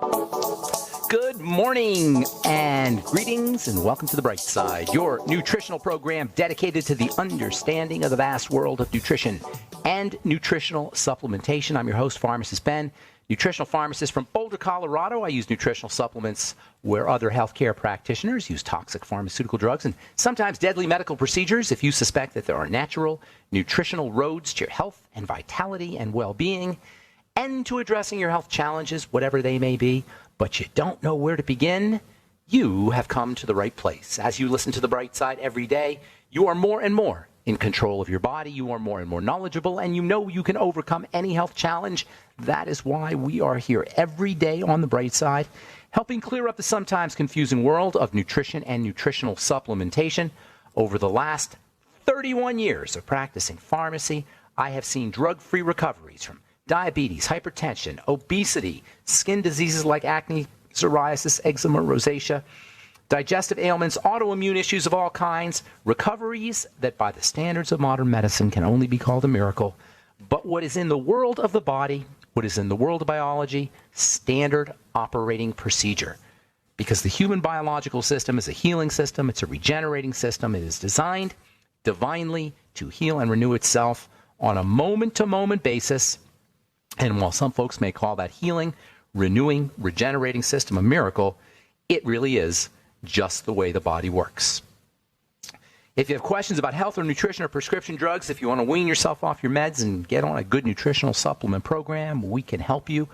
Good morning and greetings and welcome to The Bright Side, your nutritional program dedicated to the understanding of the vast world of nutrition and nutritional supplementation. I'm your host, Pharmacist Ben, nutritional pharmacist from Boulder, Colorado. I use nutritional supplements where other healthcare practitioners use toxic pharmaceutical drugs and sometimes deadly medical procedures. If you suspect that there are natural nutritional roads to your health and vitality and well-being and to addressing your health challenges, whatever they may be, but you don't know where to begin, you have come to the right place. As you listen to The Bright Side every day, you are more and more in control of your body. You are more and more knowledgeable, and you know you can overcome any health challenge. That is why we are here every day on The Bright Side, helping clear up the sometimes confusing world of nutrition and nutritional supplementation. Over the last 31 years of practicing pharmacy, I have seen drug-free recoveries from diabetes, hypertension, obesity, skin diseases like acne, psoriasis, eczema, rosacea, digestive ailments, autoimmune issues of all kinds, recoveries that by the standards of modern medicine can only be called a miracle. But what is in the world of the body, what is in the world of biology, standard operating procedure. Because the human biological system is a healing system, it's a regenerating system, it is designed divinely to heal and renew itself on a moment-to-moment basis. And while some folks may call that healing, renewing, regenerating system a miracle, it really is just the way the body works. If you have questions about health or nutrition or prescription drugs, if you want to wean yourself off your meds and get on a good nutritional supplement program, we can help you.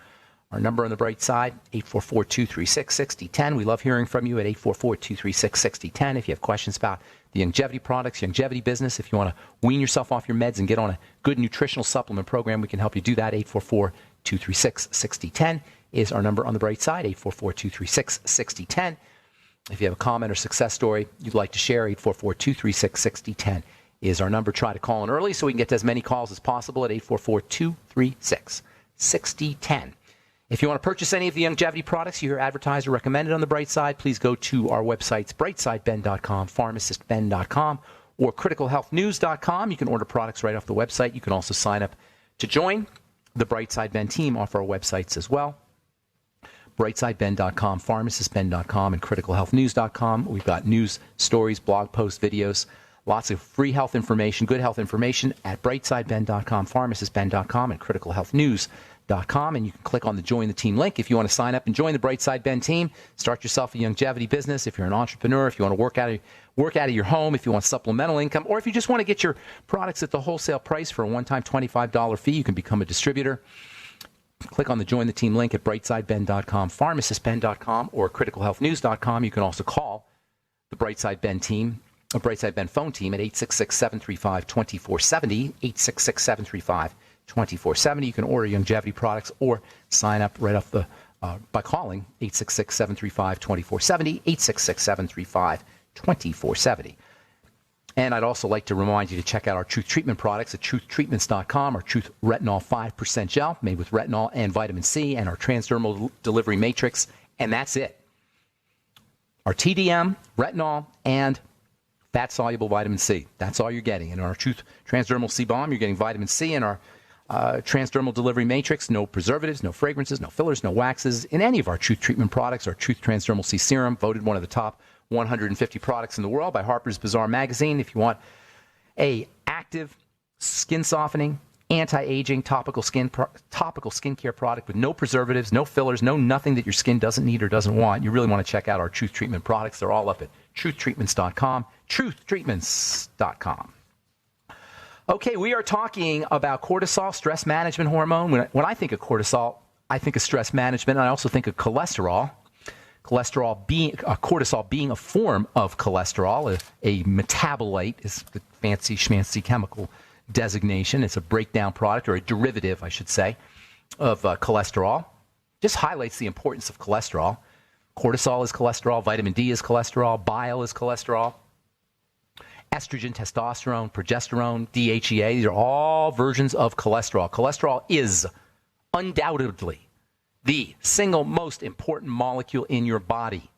Our number on The Bright Side, 844-236-6010. We love hearing from you at 844-236-6010. If you have questions about the longevity products, longevity business, if you want to wean yourself off your meds and get on a good nutritional supplement program, we can help you do that. 844-236-6010 is our number on The Bright Side, 844-236-6010. If you have a comment or success story you'd like to share, 844-236-6010 is our number. Try to call in early so we can get to as many calls as possible at 844-236-6010. If you want to purchase any of the longevity products you hear advertised or recommended on The Bright Side, please go to our websites, brightsideben.com, pharmacistben.com, or criticalhealthnews.com. You can order products right off the website. You can also sign up to join the Bright Side Ben team off our websites as well. brightsideben.com, pharmacistben.com, and criticalhealthnews.com. We've got news, stories, blog posts, videos, lots of free health information, good health information at brightsideben.com, pharmacistben.com, and criticalhealthnews.com. And you can click on the Join the Team link if you want to sign up and join the Bright Side Ben team. Start yourself a longevity business. If you're an entrepreneur, if you want to work out of your home, if you want supplemental income, or if you just want to get your products at the wholesale price for a one-time $25 fee, you can become a distributor. Click on the Join the Team link at brightsideben.com, pharmacistben.com, or criticalhealthnews.com. You can also call the Bright Side Ben team, a Bright Side Ben phone team at 866-735-2470, 866-735-2470. You can order longevity products or sign up right off by calling 866-735-2470, 866-735-2470. And I'd also like to remind you to check out our Truth Treatment products at truthtreatments.com, our Truth Retinol 5% gel made with retinol and vitamin C, and our transdermal delivery matrix, and that's it. Our TDM, retinol, and fat-soluble vitamin C. That's all you're getting. In our Truth Transdermal C-Balm, you're getting vitamin C, and our transdermal delivery matrix, no preservatives, no fragrances, no fillers, no waxes in any of our Truth Treatment products. Our Truth Transdermal C Serum, voted one of the top 150 products in the world by Harper's Bazaar magazine. If you want a active, skin softening, anti-aging topical skincare product with no preservatives, no fillers, no nothing that your skin doesn't need or doesn't want, you really want to check out our Truth Treatment products. They're all up at truthtreatments.com, truthtreatments.com. Okay, we are talking about cortisol, stress management hormone. When I think of cortisol, I think of stress management. I also think of cholesterol. Cortisol being a form of cholesterol, a metabolite is the fancy schmancy chemical designation. It's a breakdown product, or a derivative, I should say, of cholesterol. Just highlights the importance of cholesterol. Cortisol is cholesterol, vitamin D is cholesterol, bile is cholesterol, estrogen, testosterone, progesterone, DHEA. These are all versions of cholesterol. Cholesterol is undoubtedly the single most important molecule in your body.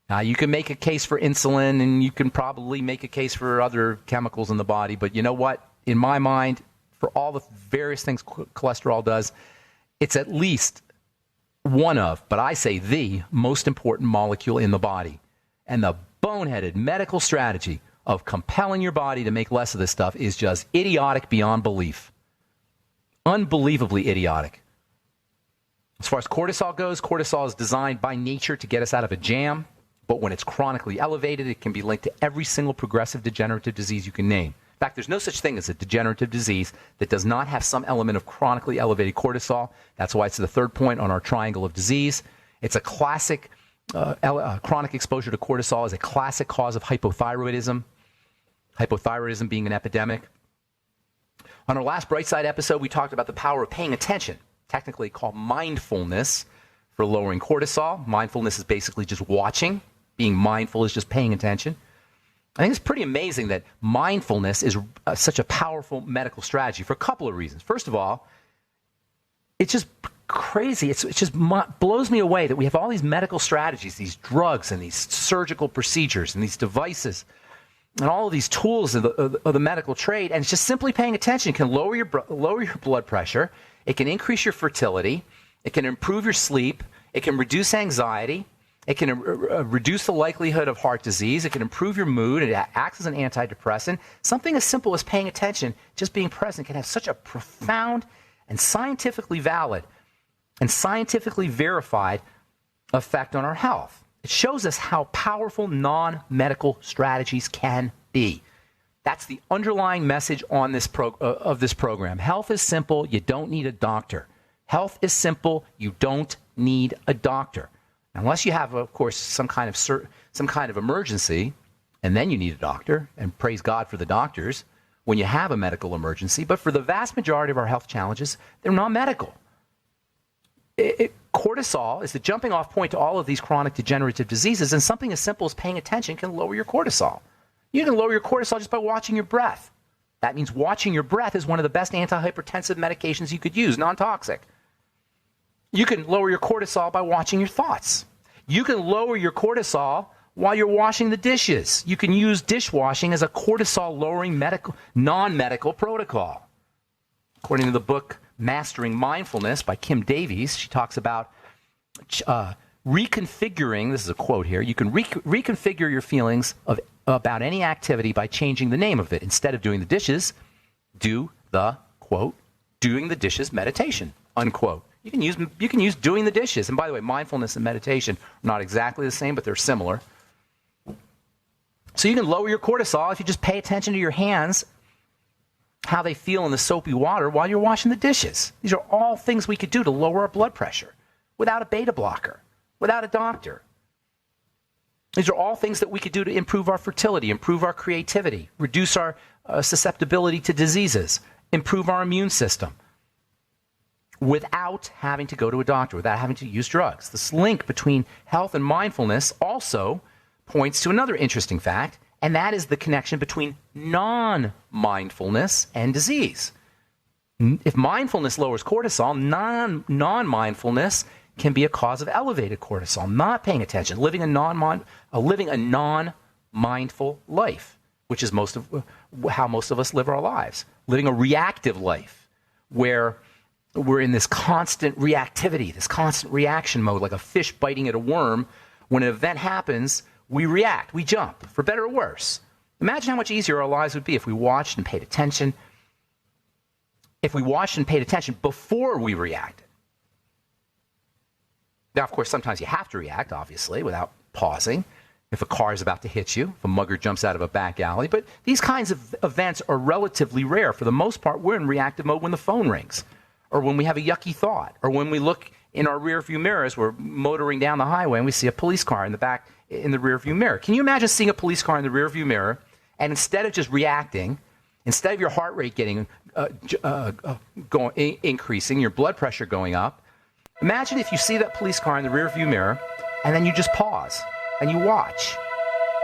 Now, you can make a case for insulin, and you can probably make a case for other chemicals in the body, but you know what? In my mind, for all the various things cholesterol does, it's at least one of, but I say the most important molecule in the body. And the boneheaded medical strategy of compelling your body to make less of this stuff is just idiotic beyond belief. Unbelievably idiotic. As far as cortisol goes, cortisol is designed by nature to get us out of a jam, but when it's chronically elevated, it can be linked to every single progressive degenerative disease you can name. In fact, there's no such thing as a degenerative disease that does not have some element of chronically elevated cortisol. That's why it's the third point on our triangle of disease. It's a classic, chronic exposure to cortisol is a classic cause of hypothyroidism, hypothyroidism being an epidemic. On our last Bright Side episode, we talked about the power of paying attention, technically called mindfulness, for lowering cortisol. Mindfulness is basically just watching. Being mindful is just paying attention. I think it's pretty amazing that mindfulness is such a powerful medical strategy for a couple of reasons. First of all, it's just crazy. It just blows me away that we have all these medical strategies, these drugs and these surgical procedures and these devices and all of these tools of the medical trade, and it's just simply paying attention. It can lower your blood pressure. It can increase your fertility. It can improve your sleep. It can reduce anxiety. It can reduce the likelihood of heart disease. It can improve your mood. It acts as an antidepressant. Something as simple as paying attention, just being present, can have such a profound and scientifically valid and scientifically verified effect on our health. It shows us how powerful non-medical strategies can be. That's the underlying message on this of this program. Health is simple. You don't need a doctor. Health is simple. You don't need a doctor. Unless you have, of course, some kind of emergency, and then you need a doctor, and praise God for the doctors when you have a medical emergency. But for the vast majority of our health challenges, they're non-medical. Cortisol is the jumping off point to all of these chronic degenerative diseases, and something as simple as paying attention can lower your cortisol. You can lower your cortisol just by watching your breath. That means watching your breath is one of the best antihypertensive medications you could use, non-toxic. You can lower your cortisol by watching your thoughts. You can lower your cortisol while you're washing the dishes. You can use dishwashing as a cortisol-lowering non-medical protocol. According to the book Mastering Mindfulness by Kim Davies, she talks about reconfiguring, this is a quote here, you can reconfigure your feelings about any activity by changing the name of it. Instead of doing the dishes, do the, quote, doing the dishes meditation, unquote. You can use doing the dishes. And by the way, mindfulness and meditation are not exactly the same, but they're similar. So you can lower your cortisol if you just pay attention to your hands, how they feel in the soapy water while you're washing the dishes. These are all things we could do to lower our blood pressure without a beta blocker, without a doctor. These are all things that we could do to improve our fertility, improve our creativity, reduce our susceptibility to diseases, improve our immune system, without having to go to a doctor, without having to use drugs. This link between health and mindfulness also points to another interesting fact, and that is the connection between non-mindfulness and disease. If mindfulness lowers cortisol, non-mindfulness can be a cause of elevated cortisol, not paying attention, living a non-mindful life, which is how most of us live our lives, living a reactive life where we're in this constant reactivity, this constant reaction mode, like a fish biting at a worm. When an event happens, we react, we jump, for better or worse. Imagine how much easier our lives would be if we watched and paid attention. If we watched and paid attention before we reacted. Now, of course, sometimes you have to react, obviously, without pausing. If a car is about to hit you, if a mugger jumps out of a back alley. But these kinds of events are relatively rare. For the most part, we're in reactive mode when the phone rings, or when we have a yucky thought, or when we look in our rearview mirror as we're motoring down the highway and we see a police car in the rearview mirror. Can you imagine seeing a police car in the rearview mirror, and instead of just reacting, instead of your heart rate getting increasing, your blood pressure going up, imagine if you see that police car in the rearview mirror, and then you just pause and you watch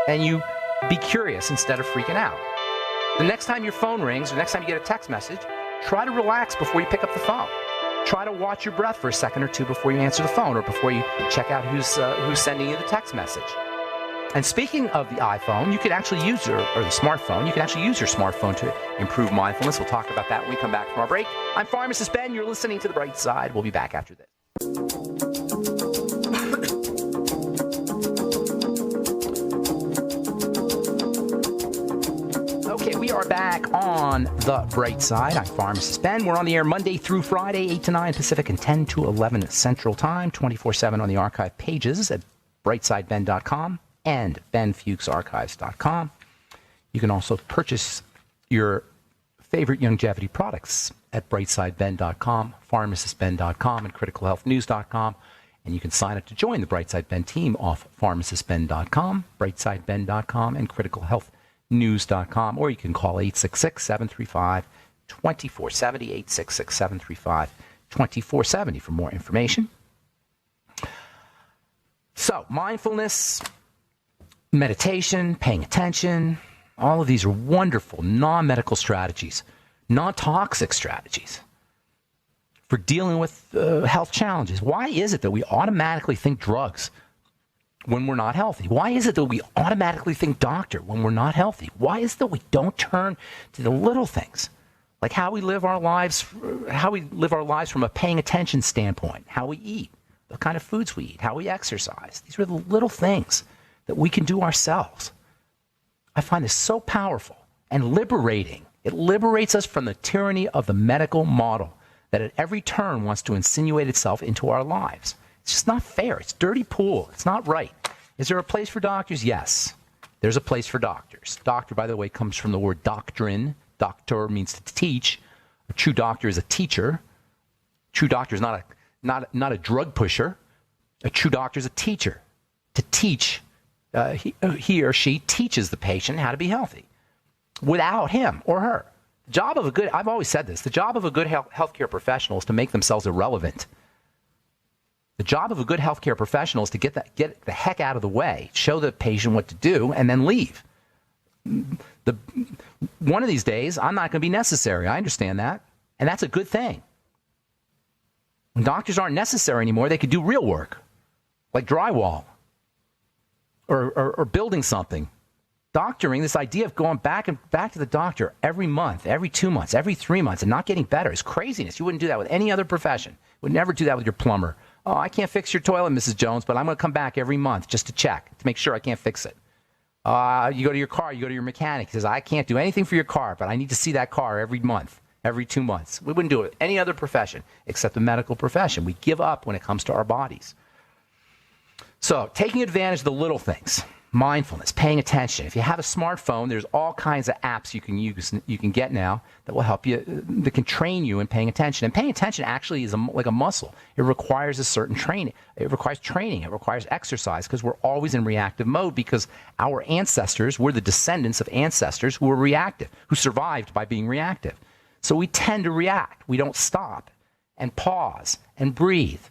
and you be curious instead of freaking out. The next time your phone rings, or the next time you get a text message, try to relax before you pick up the phone. Try to watch your breath for a second or two before you answer the phone, or before you check out who's sending you the text message. And speaking of the iPhone, you could actually use or the smartphone, you can actually use your smartphone to improve mindfulness. We'll talk about that when we come back from our break. I'm Pharmacist Ben. You're listening to The Bright Side. We'll be back after this. on The Bright Side. I'm Pharmacist Ben. We're on the air Monday through Friday, 8 to 9 Pacific and 10 to 11 Central Time, 24/7 on the archive pages at brightsideben.com and benfuchsarchives.com. You can also purchase your favorite longevity products at brightsideben.com, pharmacistben.com, and criticalhealthnews.com. And you can sign up to join the Brightside Ben team off pharmacistben.com, brightsideben.com, and criticalhealthnews.com. Or you can call 866-735-2470, 866-735-2470 for more information. So, mindfulness, meditation, paying attention, all of these are wonderful non-medical strategies, non-toxic strategies for dealing with health challenges. Why is it that we automatically think drugs when we're not healthy? Why is it that we automatically think doctor when we're not healthy? Why is it that we don't turn to the little things, like how we live our lives from a paying attention standpoint, how we eat, the kind of foods we eat, how we exercise? These are the little things that we can do ourselves. I find this so powerful and liberating. It liberates us from the tyranny of the medical model that at every turn wants to insinuate itself into our lives. It's just not fair. It's dirty pool. It's not right. Is there a place for doctors? Yes, there's a place for doctors. Doctor, by the way, comes from the word doctrine. Doctor means to teach. A true doctor is a teacher. True doctor is not a drug pusher. A true doctor is a teacher. To teach, he or she teaches the patient how to be healthy without him or her. I've always said this, the job of a good healthcare professional is to make themselves irrelevant. The job of a good healthcare professional is to get the heck out of the way, show the patient what to do, and then leave. One of these days, I'm not going to be necessary. I understand that. And that's a good thing. When doctors aren't necessary anymore, they could do real work, like drywall or building something. Doctoring, this idea of going back to the doctor every month, every 2 months, every 3 months, and not getting better is craziness. You wouldn't do that with any other profession. You would never do that with your plumber. Oh, I can't fix your toilet, Mrs. Jones, but I'm going to come back every month just to check, to make sure I can't fix it. You go to your car, you go to your mechanic. He says, I can't do anything for your car, but I need to see that car every month, every 2 months. We wouldn't do it with any other profession except the medical profession. We give up when it comes to our bodies. So, taking advantage of the little things. Mindfulness, paying attention. If you have a smartphone, there's all kinds of apps you can use, you can get now that will help you, that can train you in paying attention. And paying attention actually is like a muscle. It requires a certain training. It requires training. It requires exercise because we're always in reactive mode because our ancestors, we're the descendants of ancestors who were reactive, who survived by being reactive. So we tend to react. We don't stop and pause and breathe.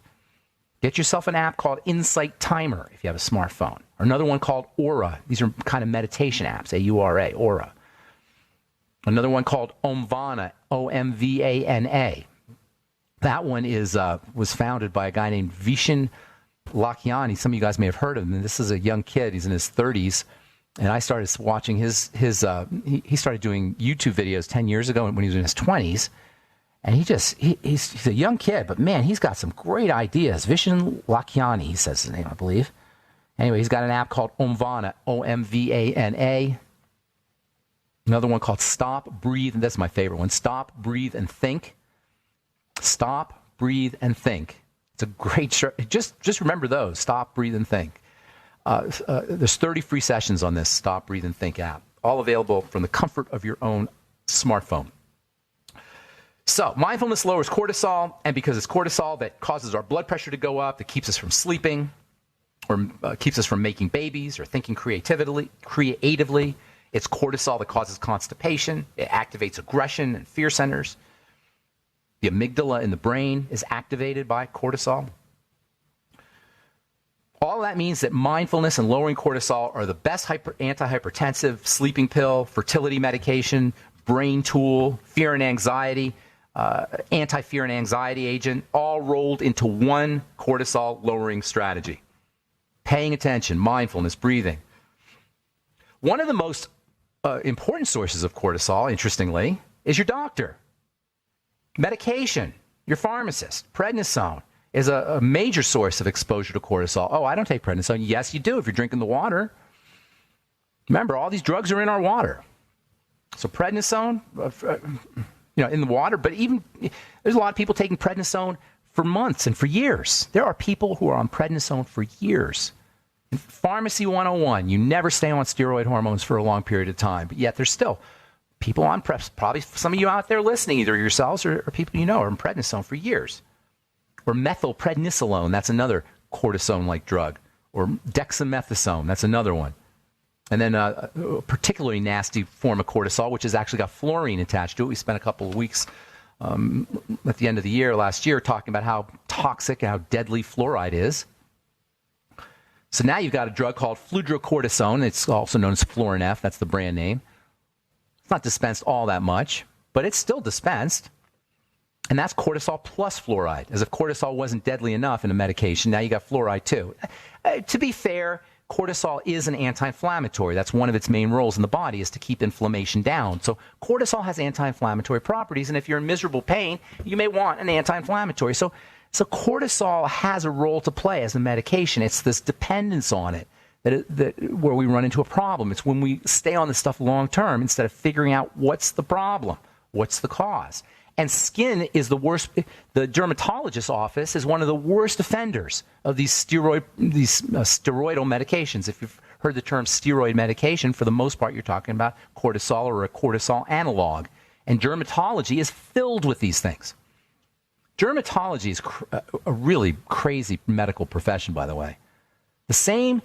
Get yourself an app called Insight Timer if you have a smartphone, or another one called Aura. These are kind of meditation apps, A-U-R-A, Aura. Another one called Omvana, O-M-V-A-N-A. That one was founded by a guy named Vishen Lakhiani. Some of you guys may have heard of him. And this is a young kid. He's in his 30s. And I started watching he started doing YouTube videos 10 years ago when he was in his 20s. And he's a young kid, but man, he's got some great ideas. Vishen Lakhiani, he says his name, I believe. Anyway, he's got an app called Omvana, O-M-V-A-N-A. Another one called Stop, Breathe, and that's my favorite one. Stop, Breathe, and Think. Stop, Breathe, and Think. It's a great show. Just remember those. Stop, Breathe, and Think. There's 30 free sessions on this Stop, Breathe, and Think app, all available from the comfort of your own smartphone. So mindfulness lowers cortisol, and because it's cortisol that causes our blood pressure to go up, that keeps us from sleeping, or keeps us from making babies or thinking creatively. It's cortisol that causes constipation. It activates aggression and fear centers. The amygdala in the brain is activated by cortisol. All that means that mindfulness and lowering cortisol are the best antihypertensive, sleeping pill, fertility medication, brain tool, fear and anxiety, anti-fear and anxiety agent, all rolled into one cortisol lowering strategy. Paying attention, mindfulness, breathing. One of the most important sources of cortisol, interestingly, is your doctor. Medication, your pharmacist. Prednisone is a major source of exposure to cortisol. Oh, I don't take prednisone. Yes, you do if you're drinking the water. Remember, all these drugs are in our water. So prednisone, in the water, but even there's a lot of people taking prednisone for months and for years. There are people who are on prednisone for years. In Pharmacy 101, you never stay on steroid hormones for a long period of time, but yet there's still people on probably some of you out there listening, either yourselves or people you know, are on prednisone for years. Or methylprednisolone, that's another cortisone-like drug. Or dexamethasone, that's another one. And then a particularly nasty form of cortisol, which has actually got fluorine attached to it. We spent a couple of weeks at the end of the year, last year, talking about how toxic and how deadly fluoride is. So now you've got a drug called fludrocortisone. It's also known as Florinef. That's the brand name. It's not dispensed all that much, but it's still dispensed. And that's cortisol plus fluoride. As if cortisol wasn't deadly enough in a medication, now you got fluoride too. To be fair, cortisol is an anti-inflammatory. That's one of its main roles in the body, is to keep inflammation down. So cortisol has anti-inflammatory properties, and if you're in miserable pain, you may want an anti-inflammatory. So cortisol has a role to play as a medication. It's this dependence on it that where we run into a problem. It's when we stay on this stuff long term instead of figuring out what's the problem, what's the cause. And skin is the worst. The dermatologist's office is one of the worst offenders of these steroidal medications. If you've heard the term steroid medication, for the most part, you're talking about cortisol or a cortisol analog. And dermatology is filled with these things. Dermatology is a really crazy medical profession, by the way. The same.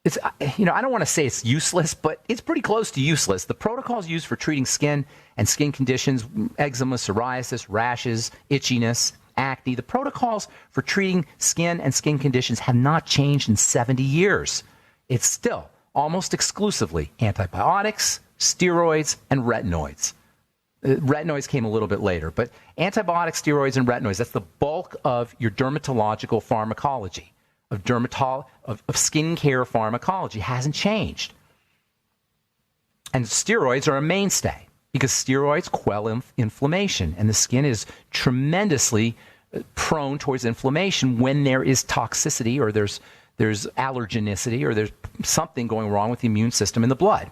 It's, I don't want to say it's useless, but it's pretty close to useless. The protocols used for treating skin and skin conditions, eczema, psoriasis, rashes, itchiness, acne, the protocols for treating skin and skin conditions have not changed in 70 years. It's still almost exclusively antibiotics, steroids, and retinoids. Retinoids came a little bit later, but antibiotics, steroids, and retinoids, that's the bulk of your dermatological pharmacology. Of skincare pharmacology hasn't changed. And steroids are a mainstay because steroids quell inflammation, and the skin is tremendously prone towards inflammation when there is toxicity or there's allergenicity or there's something going wrong with the immune system in the blood.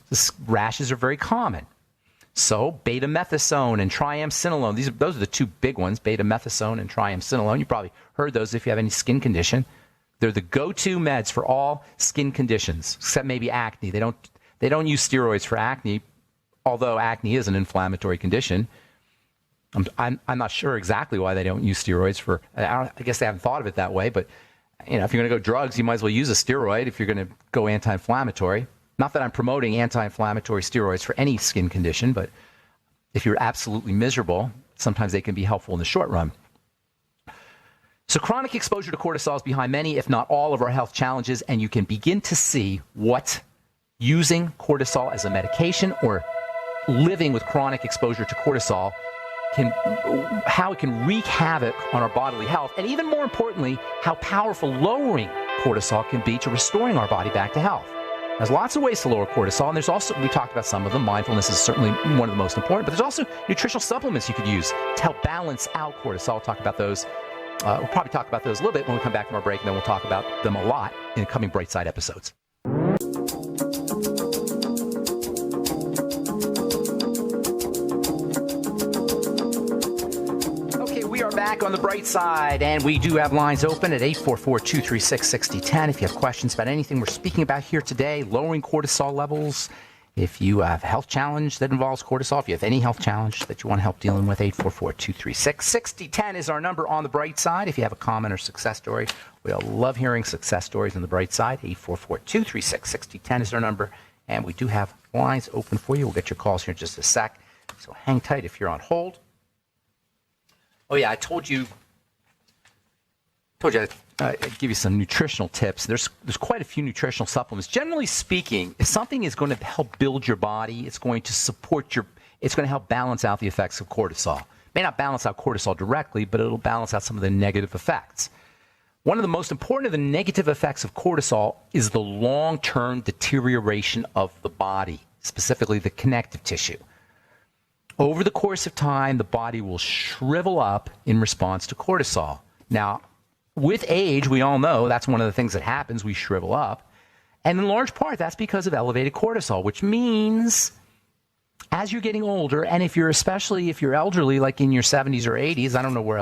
The rashes are very common. So betamethasone and triamcinolone, those are the two big ones, betamethasone and triamcinolone. You probably heard those if you have any skin condition. They're the go-to meds for all skin conditions, except maybe acne. They don't use steroids for acne, although acne is an inflammatory condition. I'm not sure exactly why they don't use steroids for. I guess they haven't thought of it that way. But if you're going to go drugs, you might as well use a steroid if you're going to go anti-inflammatory. Not that I'm promoting anti-inflammatory steroids for any skin condition, but if you're absolutely miserable, sometimes they can be helpful in the short run. So chronic exposure to cortisol is behind many, if not all, of our health challenges, and you can begin to see what using cortisol as a medication or living with chronic exposure to cortisol how it can wreak havoc on our bodily health, and even more importantly, how powerful lowering cortisol can be to restoring our body back to health. There's lots of ways to lower cortisol, and there's also, we talked about some of them. Mindfulness is certainly one of the most important, but there's also nutritional supplements you could use to help balance out cortisol. We'll talk about those. We'll probably talk about those a little bit when we come back from our break, and then we'll talk about them a lot in coming Bright Side episodes. Back on the bright side, and we do have lines open at 844-236-6010. If you have questions about anything we're speaking about here today, lowering cortisol levels, if you have a health challenge that involves cortisol, if you have any health challenge that you want help dealing with, 844-236-6010 is our number on the bright side. If you have a comment or success story, we'll love hearing success stories on the bright side. 844-236-6010 is our number, and we do have lines open for you. We'll get your calls here in just a sec, so hang tight if you're on hold. Oh, yeah, I told you I'd give you some nutritional tips. There's quite a few nutritional supplements. Generally speaking, if something is going to help build your body, it's going to it's going to help balance out the effects of cortisol. It may not balance out cortisol directly, but it'll balance out some of the negative effects. One of the most important of the negative effects of cortisol is the long-term deterioration of the body, specifically the connective tissue. Over the course of time, the body will shrivel up in response to cortisol. Now, with age, we all know that's one of the things that happens. We shrivel up. And in large part, that's because of elevated cortisol, which means as you're getting older, and especially if you're elderly, like in your 70s or 80s, I don't know where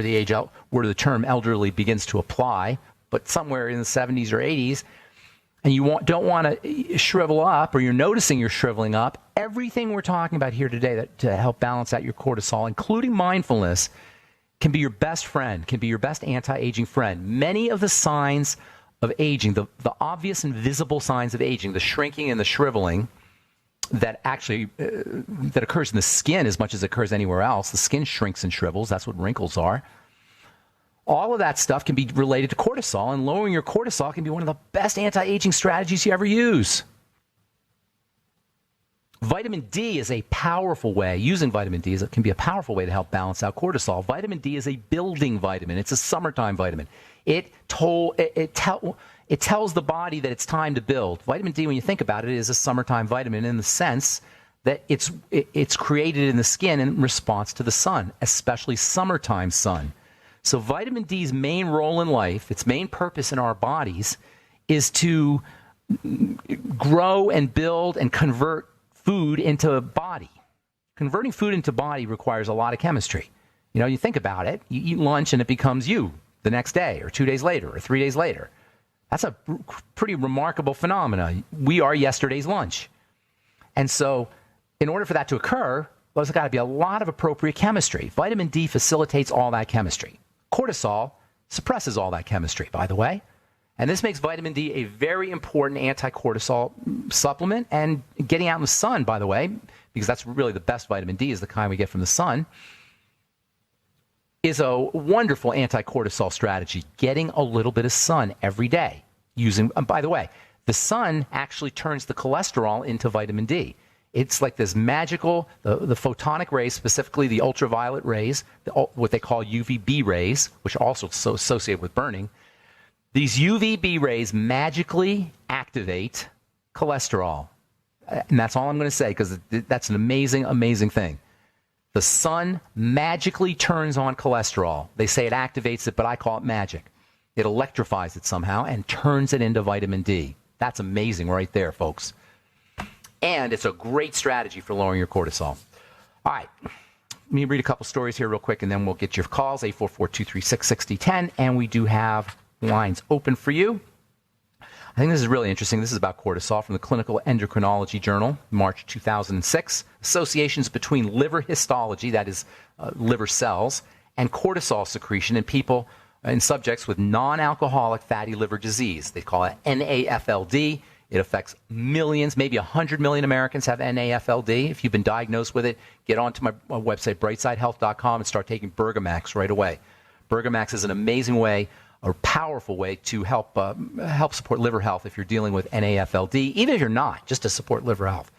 the term elderly begins to apply, but somewhere in the 70s or 80s, and you don't want to shrivel up, or you're noticing you're shriveling up, everything we're talking about here today to help balance out your cortisol, including mindfulness, can be your best friend, can be your best anti-aging friend. Many of the signs of aging, the obvious and visible signs of aging, the shrinking and the shriveling that actually that occurs in the skin as much as it occurs anywhere else. The skin shrinks and shrivels. That's what wrinkles are. All of that stuff can be related to cortisol, and lowering your cortisol can be one of the best anti-aging strategies you ever use. Vitamin D is a powerful way. Using vitamin D can be a powerful way to help balance out cortisol. Vitamin D is a building vitamin. It's a summertime vitamin. It tells the body that it's time to build. Vitamin D, when you think about it, is a summertime vitamin in the sense that it's created in the skin in response to the sun, especially summertime sun. So vitamin D's main role in life, its main purpose in our bodies, is to grow and build and convert food into body. Converting food into body requires a lot of chemistry. You think about it, you eat lunch and it becomes you the next day or 2 days later or 3 days later. That's a pretty remarkable phenomenon. We are yesterday's lunch. And so in order for that to occur, there's got to be a lot of appropriate chemistry. Vitamin D facilitates all that chemistry. Cortisol suppresses all that chemistry, by the way. And this makes vitamin D a very important anti-cortisol supplement. And getting out in the sun, by the way, because that's really the best vitamin D is the kind we get from the sun, is a wonderful anti-cortisol strategy. Getting a little bit of sun every day. By the way, the sun actually turns the cholesterol into vitamin D. It's like this magical, the photonic rays, specifically the ultraviolet rays, what they call UVB rays, which are also associated with burning. These UVB rays magically activate cholesterol. And that's all I'm going to say, because that's an amazing, amazing thing. The sun magically turns on cholesterol. They say it activates it, but I call it magic. It electrifies it somehow and turns it into vitamin D. That's amazing right there, folks. And it's a great strategy for lowering your cortisol. All right. Let me read a couple stories here real quick, and then we'll get your calls, 844-236-6010. And we do have lines open for you. I think this is really interesting. This is about cortisol from the Clinical Endocrinology Journal, March 2006. Associations between liver histology, that is liver cells, and cortisol secretion in people, in subjects with non-alcoholic fatty liver disease. They call it NAFLD. It affects millions, maybe 100 million Americans have NAFLD. If you've been diagnosed with it, get onto my website, brightsidehealth.com, and start taking Bergamax right away. Bergamax is an amazing way, a powerful way to help support liver health if you're dealing with NAFLD, even if you're not, just to support liver health.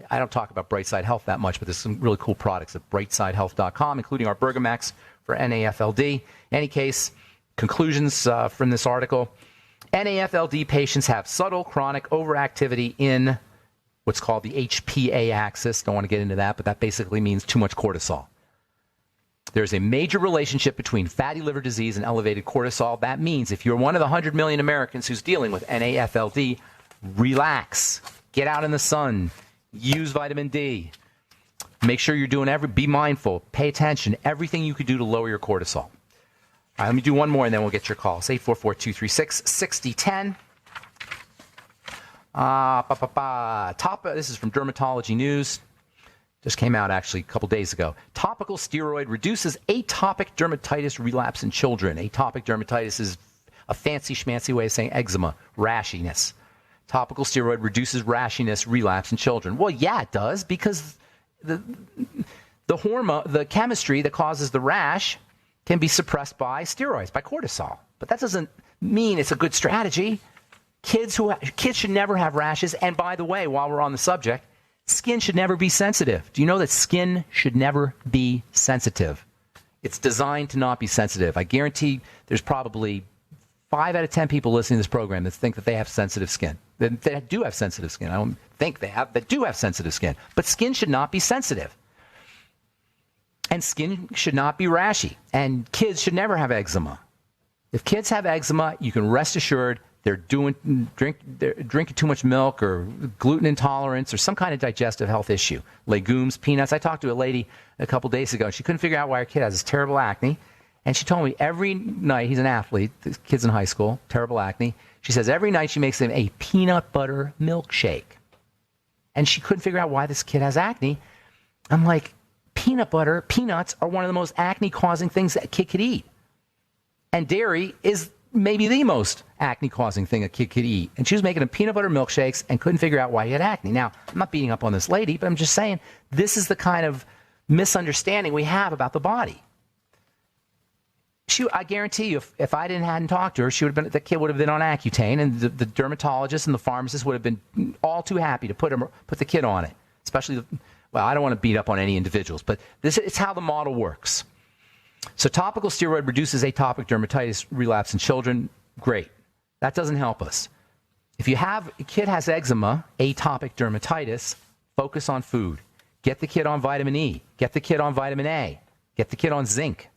I don't talk about Brightside Health that much, but there's some really cool products at brightsidehealth.com, including our Bergamax for NAFLD. In any case, conclusions from this article. NAFLD patients have subtle chronic overactivity in what's called the HPA axis. Don't want to get into that, but that basically means too much cortisol. There's a major relationship between fatty liver disease and elevated cortisol. That means if you're one of the 100 million Americans who's dealing with NAFLD, relax, get out in the sun, use vitamin D. Make sure you're doing be mindful, pay attention, everything you could do to lower your cortisol. All right, let me do one more, and then we'll get your calls. 844-236-6010. This is from Dermatology News. Just came out, actually, a couple days ago. Topical steroid reduces atopic dermatitis relapse in children. Atopic dermatitis is a fancy schmancy way of saying eczema, rashiness. Topical steroid reduces rashiness relapse in children. Well, yeah, it does, because the hormone, the chemistry that causes the rash can be suppressed by steroids, by cortisol. But that doesn't mean it's a good strategy. Kids should never have rashes. And by the way, while we're on the subject, skin should never be sensitive. Do you know that skin should never be sensitive? It's designed to not be sensitive. I guarantee there's probably 5 out of 10 people listening to this program that think that they have sensitive skin. That do have sensitive skin. I don't think they have, that do have sensitive skin. But skin should not be sensitive. And skin should not be rashy. And kids should never have eczema. If kids have eczema, you can rest assured they're drinking too much milk or gluten intolerance or some kind of digestive health issue. Legumes, peanuts. I talked to a lady a couple days ago. She couldn't figure out why her kid has this terrible acne. And she told me every night, he's an athlete, the kid's in high school, terrible acne. She says every night she makes him a peanut butter milkshake. And she couldn't figure out why this kid has acne. I'm like, peanuts are one of the most acne-causing things that a kid could eat. And dairy is maybe the most acne-causing thing a kid could eat. And she was making him peanut butter milkshakes and couldn't figure out why he had acne. Now, I'm not beating up on this lady, but I'm just saying this is the kind of misunderstanding we have about the body. I guarantee you, if I hadn't talked to her, the kid would have been on Accutane, and the dermatologist and the pharmacist would have been all too happy to put the kid on it. Especially, I don't want to beat up on any individuals, but it's how the model works. So topical steroid reduces atopic dermatitis relapse in children. Great. That doesn't help us. If a kid has eczema, atopic dermatitis, focus on food. Get the kid on vitamin E. Get the kid on vitamin A. Get the kid on zinc.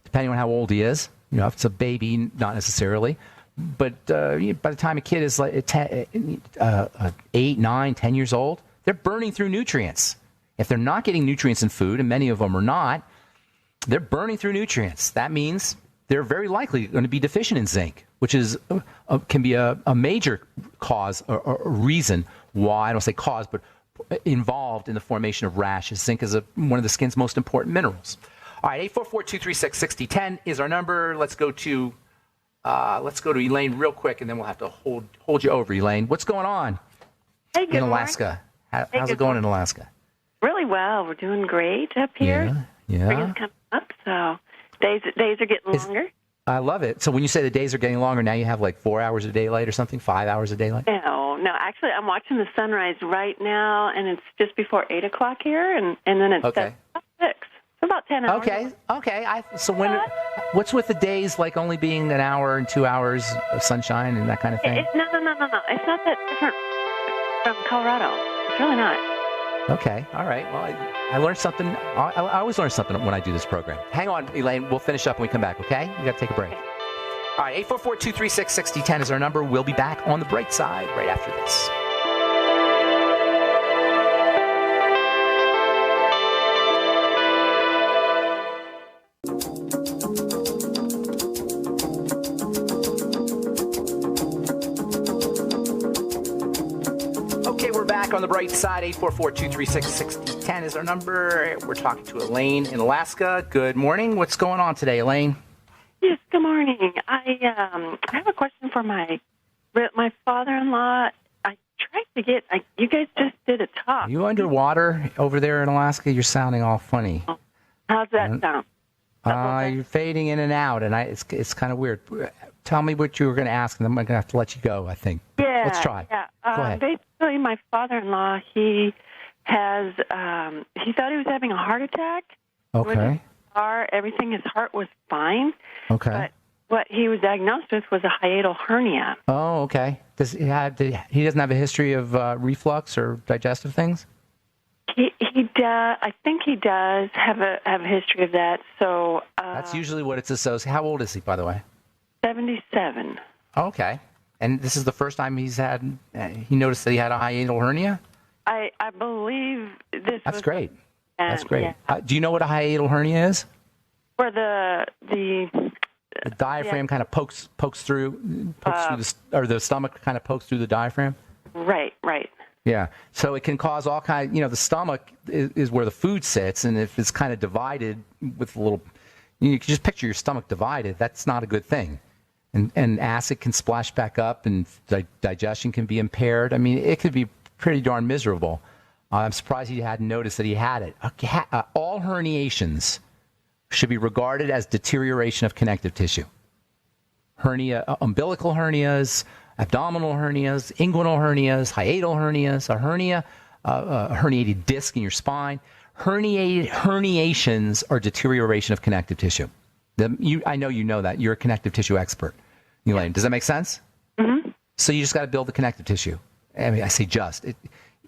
Depending on how old he is. If it's a baby, not necessarily. But by the time a kid is like 8, 9, 10 years old, they're burning through nutrients. If they're not getting nutrients in food, and many of them are not, they're burning through nutrients. That means they're very likely going to be deficient in zinc, which can be a major cause or reason why, I don't say cause, but involved in the formation of rashes. Zinc is one of the skin's most important minerals. All right, 844-236-6010 is our number. Let's go to Elaine real quick, and then we'll have to hold you over, Elaine. What's going on in Alaska? How's it going in Alaska? Really well. We're doing great up here. Yeah. Spring is coming up, so days are getting longer. I love it. So when you say the days are getting longer, now you have like 4 hours of daylight or something, 5 hours of daylight? No. Actually, I'm watching the sunrise right now, and it's just before 8 o'clock here, and then it's okay. 6. So about 10 hours. Okay. What's with the days like only being an hour and 2 hours of sunshine and that kind of thing? No. It's not that different from Colorado. It's really not. Okay. All right. Well, I learned something. I always learn something when I do this program. Hang on, Elaine. We'll finish up when we come back, okay? We got to take a break. All right. 844-236-6010 is our number. We'll be back on the bright side right after this. On the bright side, 844-236-6010 is our number. We're talking to Elaine in Alaska. Good morning. What's going on today, Elaine? Yes, good morning. I have a question for my father-in-law. I tried to get. You guys just did a talk. Are you underwater over there in Alaska? You're sounding all funny. How's that sound? You're fading in and out, and it's kind of weird. Tell me what you were going to ask, and then I'm going to have to let you go, I think. Yeah. Let's try. Yeah. Go ahead. Basically, my father-in-law, he has, he thought he was having a heart attack. Okay. Everything, his heart was fine. Okay. But what he was diagnosed with was a hiatal hernia. Oh, okay. He doesn't have a history of reflux or digestive things? He does. I think he does have a history of that. So that's usually what it's associated. How old is he, by the way? 77. Okay. And this is the first time he noticed that he had a hiatal hernia? I believe this. That's great. That's great. Yeah. Do you know what a hiatal hernia is? Where the diaphragm kind of pokes through the stomach kind of pokes through the diaphragm? Right. Yeah. So it can cause all kinds, the stomach is where the food sits, and if it's kind of divided with a little, you can just picture your stomach divided, that's not a good thing. And acid can splash back up, and digestion can be impaired. I mean, it could be pretty darn miserable. I'm surprised he hadn't noticed that he had it. All herniations should be regarded as deterioration of connective tissue. Umbilical hernias, abdominal hernias, inguinal hernias, hiatal hernias, a herniated disc in your spine. Herniations are deterioration of connective tissue. I know you know that. You're a connective tissue expert, Elaine. Does that make sense? Mm-hmm. So you just got to build the connective tissue. I mean, I say just.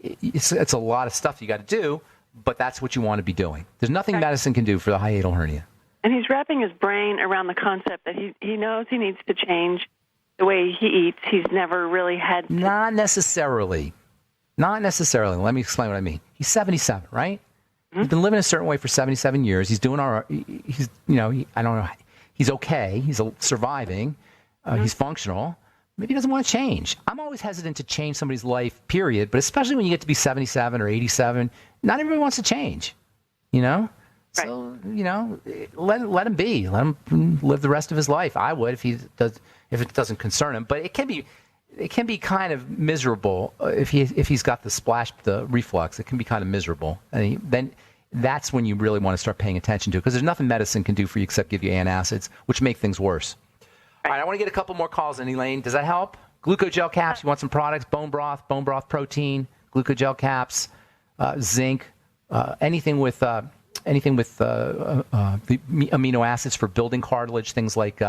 It's a lot of stuff you got to do, but that's what you want to be doing. There's nothing medicine can do for the hiatal hernia. And he's wrapping his brain around the concept that he knows he needs to change the way he eats, he's never really had. Not necessarily. Not necessarily. Let me explain what I mean. He's 77, right? He's been living a certain way for 77 years. He's doing all right. He's, I don't know. He's okay. He's surviving. He's functional. Maybe he doesn't want to change. I'm always hesitant to change somebody's life, period. But especially when you get to be 77 or 87, not everybody wants to change, Right. So, let him be. Let him live the rest of his life. I would if it doesn't concern him. But it can be kind of miserable if he's got the reflux. It can be kind of miserable. And then that's when you really want to start paying attention to it, because there's nothing medicine can do for you except give you antacids, which make things worse. All right, I want to get a couple more calls in, Elaine. Does that help? Glucogel caps, you want some products? Bone broth protein, glucogel caps, zinc, anything with the amino acids for building cartilage, things like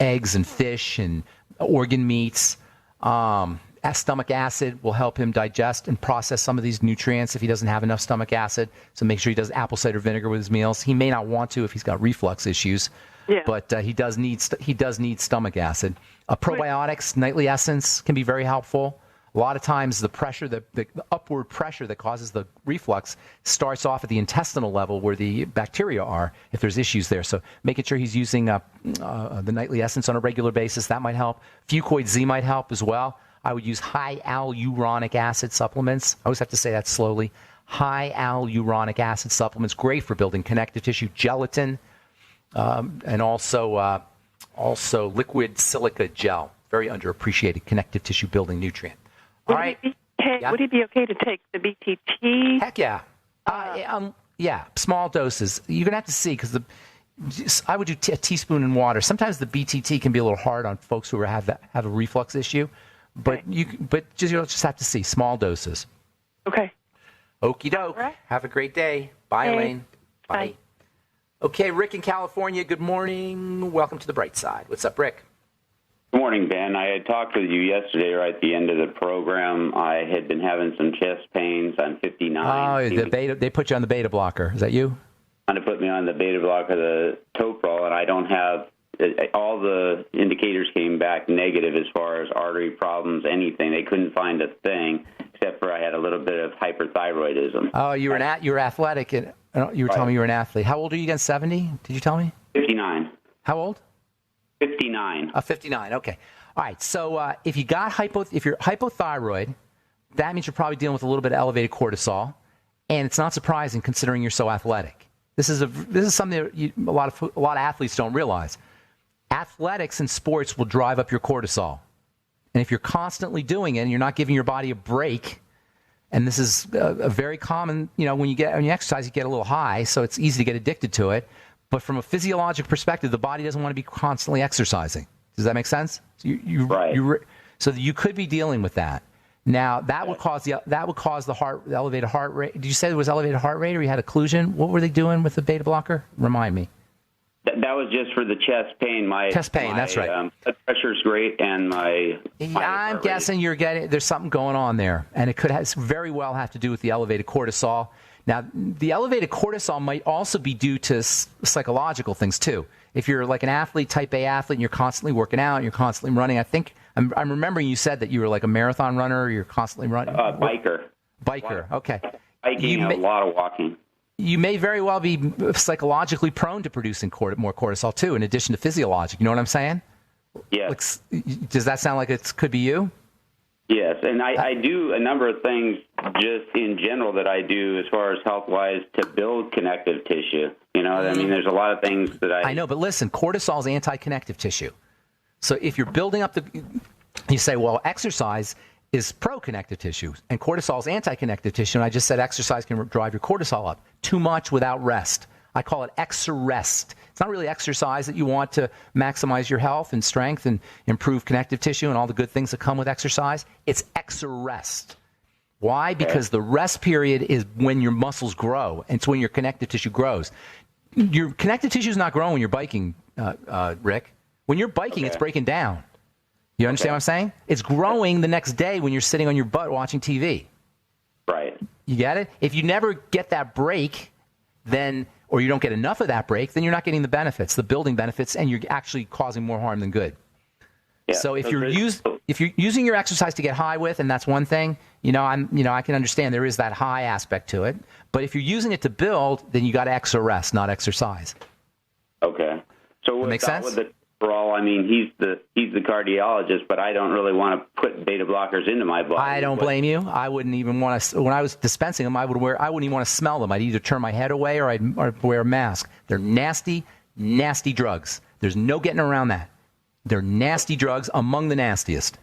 eggs and fish and organ meats. Stomach acid will help him digest and process some of these nutrients if he doesn't have enough stomach acid. So make sure he does apple cider vinegar with his meals. He may not want to if he's got reflux issues, but he does need stomach acid. Probiotics, nightly essence can be very helpful. A lot of times the pressure, the upward pressure that causes the reflux starts off at the intestinal level where the bacteria are, if there's issues there. So making sure he's using the nightly essence on a regular basis, that might help. Fucoid Z might help as well. I would use high hyaluronic acid supplements. I always have to say that slowly. High hyaluronic acid supplements, great for building connective tissue. Gelatin, and also liquid silica gel, very underappreciated connective tissue building nutrient. All right. Would it be okay to take the BTT? Heck yeah. Small doses. You're going to have to see, because I would do a teaspoon in water. Sometimes the BTT can be a little hard on folks who have a reflux issue, but you'll just have to see small doses. Okay. Okie doke. Right. Have a great day. Bye, Elaine. Bye. Okay, Rick in California, good morning. Welcome to the Bright Side. What's up, Rick? Good morning, Ben. I had talked with you yesterday right at the end of the program. I had been having some chest pains. I'm 59. Oh, they put you on the beta blocker. Is that you? Trying to put me on the beta blocker, the Toprol, and I don't have all the indicators came back negative as far as artery problems, anything. They couldn't find a thing except for I had a little bit of hyperthyroidism. Oh, you were athletic. You were telling me you were an athlete. How old are you again? 70? Did you tell me? 59. How old? 59. 59. Okay. All right. So if you're hypothyroid, that means you're probably dealing with a little bit of elevated cortisol, and it's not surprising considering you're so athletic. This is something that a lot of athletes don't realize. Athletics and sports will drive up your cortisol, and if you're constantly doing it and you're not giving your body a break, and this is a very common, when you exercise, you get a little high, so it's easy to get addicted to it. But from a physiologic perspective, the body doesn't want to be constantly exercising. Does that make sense? So you could be dealing with that. Now that would cause the elevated heart rate. Did you say it was elevated heart rate, or you had occlusion? What were they doing with the beta blocker? Remind me. That was just for the chest pain. Chest pain. That's right. Blood pressure's great, and I'm guessing there's something going on there, and it could very well have to do with the elevated cortisol. Now, the elevated cortisol might also be due to psychological things, too. If you're like an athlete, type A athlete, and you're constantly working out, and you're constantly running, I think I'm remembering you said that you were like a marathon runner, or you're constantly running. Biker, okay. Biking, a lot of walking. You may very well be psychologically prone to producing more cortisol, too, in addition to physiologic. You know what I'm saying? Yes. Does that sound like it could be you? Yes, and I do a number of things just in general that I do as far as health-wise to build connective tissue. I mean, there's a lot of things that I know, but listen, cortisol is anti-connective tissue. So if you're building up you say, well, exercise is pro-connective tissue, and cortisol is anti-connective tissue, and I just said exercise can drive your cortisol up. Too much without rest. I call it exerrest. It's not really exercise that you want to maximize your health and strength and improve connective tissue and all the good things that come with exercise. It's exerrest. Why? Because the rest period is when your muscles grow, and it's when your connective tissue grows. Your connective tissue is not growing when you're biking, Rick. When you're biking, it's breaking down. You understand what I'm saying? It's growing the next day when you're sitting on your butt watching TV. Right. You get it? If you never get that break, or you don't get enough of that break, then you're not getting the benefits, the building benefits, and you're actually causing more harm than good. Yeah. So if you're using your exercise to get high with, and that's one thing, I can understand there is that high aspect to it. But if you're using it to build, then you got to rest, not exercise. Okay. So that make sense? With the Toprol, I mean, he's the cardiologist, but I don't really want to put beta blockers into my body. I don't blame you. I wouldn't even want to. When I was dispensing them, I wouldn't even want to smell them. I'd either turn my head away or I'd wear a mask. They're nasty, nasty drugs. There's no getting around that. They're nasty drugs, among the nastiest.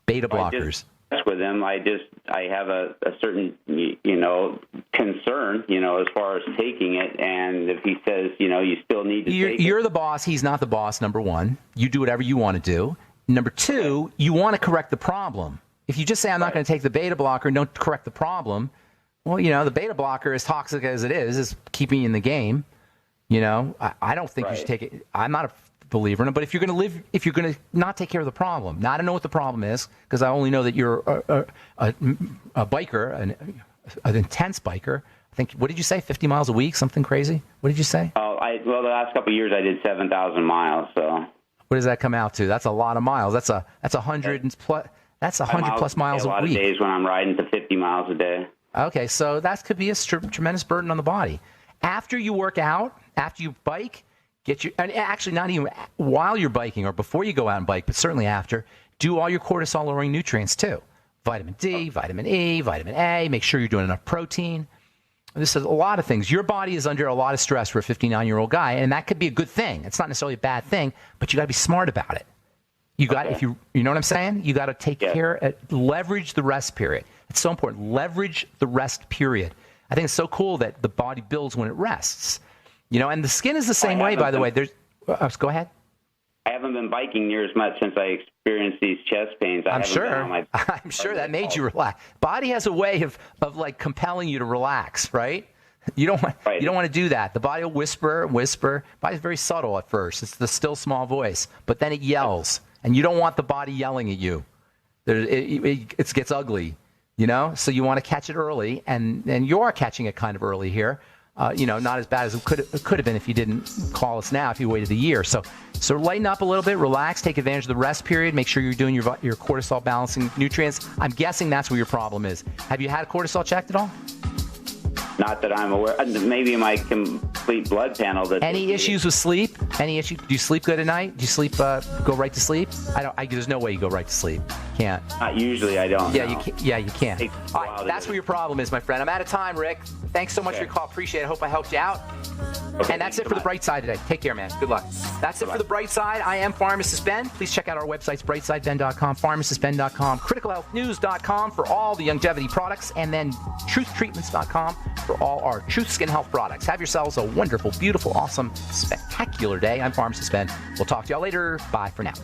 Beta blockers. With them, I have a certain concern as far as taking it, and if he says you still need to take it. You're the boss, he's not the boss. Number one, you do whatever you want to do. Number two, you want to correct the problem. If you just say I'm not going to take the beta blocker and don't correct the problem, well, the beta blocker, as toxic as it is keeping you in the game. I don't think you should take it. I'm not a believer in it, but if you're going to not take care of the problem, now I don't know what the problem is, because I only know that you're a biker, an intense biker. I think, what did you say, 50 miles a week, something crazy? What did you say? The last couple of years I did 7,000 miles. So what does that come out to? That's a lot of miles. That's 100 plus. That's 100 plus miles a week. A lot of days when I'm riding to 50 miles a day. Okay, so that could be a tremendous burden on the body. After you work out, after you bike, and actually not even while you're biking or before you go out and bike, but certainly after, do all your cortisol-lowering nutrients too. Vitamin D, vitamin E, vitamin A. Make sure you're doing enough protein. This is a lot of things. Your body is under a lot of stress for a 59-year-old guy, and that could be a good thing. It's not necessarily a bad thing, but you got to be smart about it. You know what I'm saying? You got to take care, leverage the rest period. It's so important. Leverage the rest period. I think it's so cool that the body builds when it rests. And the skin is the same way, by the way. Go ahead. I haven't been biking near as much since I experienced these chest pains. I'm sure that made you relax. Body has a way of like compelling you to relax, right? You don't want to do that. The body will whisper. Body's very subtle at first. It's the still small voice, but then it yells, and you don't want the body yelling at you. It gets ugly, So you want to catch it early, and you are catching it kind of early here. Not as bad as it could have been if you didn't call us now, if you waited a year. So lighten up a little bit, relax, take advantage of the rest period, make sure you're doing your cortisol balancing nutrients. I'm guessing that's where your problem is. Have you had cortisol checked at all? Not that I'm aware. Maybe my complete blood panel. Any issues with sleep? Any issue? Do you sleep good at night? Do you sleep? Go right to sleep? There's no way you go right to sleep. Can't. Not usually. I don't. Yeah, you can't. All right, that's where your problem is, my friend. I'm out of time, Rick. Thanks so much for your call. Appreciate it. Hope I helped you out. Okay, and that's it for the Bright Side today. Take care, man. Good luck. That's it for the Bright Side. I am Pharmacist Ben. Please check out our websites, brightsideben.com, pharmacistben.com, criticalhealthnews.com for all the longevity products, and then truthtreatments.com for all our Truth Skin Health products. Have yourselves a wonderful, beautiful, awesome, spectacular day. I'm Pharmacist Ben. We'll talk to y'all later. Bye for now.